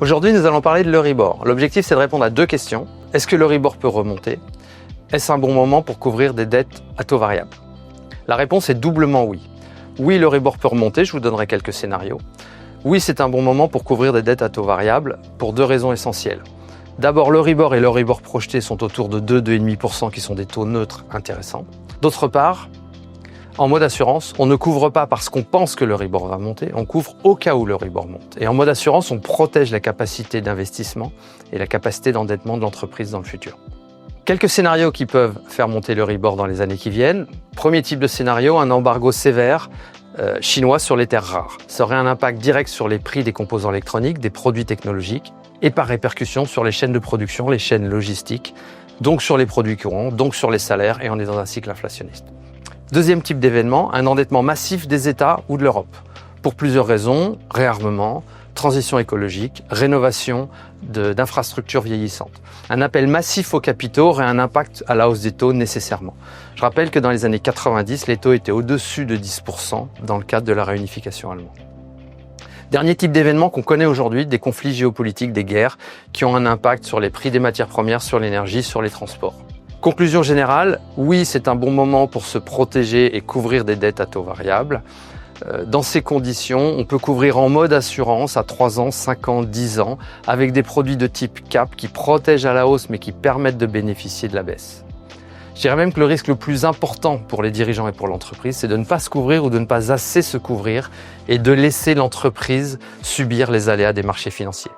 Aujourd'hui, nous allons parler de l'Euribor. L'objectif, c'est de répondre à deux questions. Est-ce que l'Euribor peut remonter? Est-ce un bon moment pour couvrir des dettes à taux variable? La réponse est doublement oui. Oui, l'Euribor peut remonter, je vous donnerai quelques scénarios. Oui, c'est un bon moment pour couvrir des dettes à taux variable pour deux raisons essentielles. D'abord, l'Euribor et l'Euribor projeté sont autour de 2-2,5% qui sont des taux neutres intéressants. D'autre part, en mode assurance, on ne couvre pas parce qu'on pense que l'Euribor va monter, on couvre au cas où l'Euribor monte. Et en mode assurance, on protège la capacité d'investissement et la capacité d'endettement de l'entreprise dans le futur. Quelques scénarios qui peuvent faire monter l'Euribor dans les années qui viennent. Premier type de scénario, un embargo sévère chinois sur les terres rares. Ça aurait un impact direct sur les prix des composants électroniques, des produits technologiques et par répercussion sur les chaînes de production, les chaînes logistiques, donc sur les produits courants, donc sur les salaires, et on est dans un cycle inflationniste. Deuxième type d'événement, un endettement massif des États ou de l'Europe. Pour plusieurs raisons, réarmement, transition écologique, rénovation d'infrastructures vieillissantes. Un appel massif aux capitaux aurait un impact à la hausse des taux nécessairement. Je rappelle que dans les années 90, les taux étaient au-dessus de 10% dans le cadre de la réunification allemande. Dernier type d'événement qu'on connaît aujourd'hui, des conflits géopolitiques, des guerres, qui ont un impact sur les prix des matières premières, sur l'énergie, sur les transports. Conclusion générale, oui, c'est un bon moment pour se protéger et couvrir des dettes à taux variable. Dans ces conditions, on peut couvrir en mode assurance à 3 ans, 5 ans, 10 ans, avec des produits de type cap qui protègent à la hausse mais qui permettent de bénéficier de la baisse. Je dirais même que le risque le plus important pour les dirigeants et pour l'entreprise, c'est de ne pas se couvrir ou de ne pas assez se couvrir et de laisser l'entreprise subir les aléas des marchés financiers.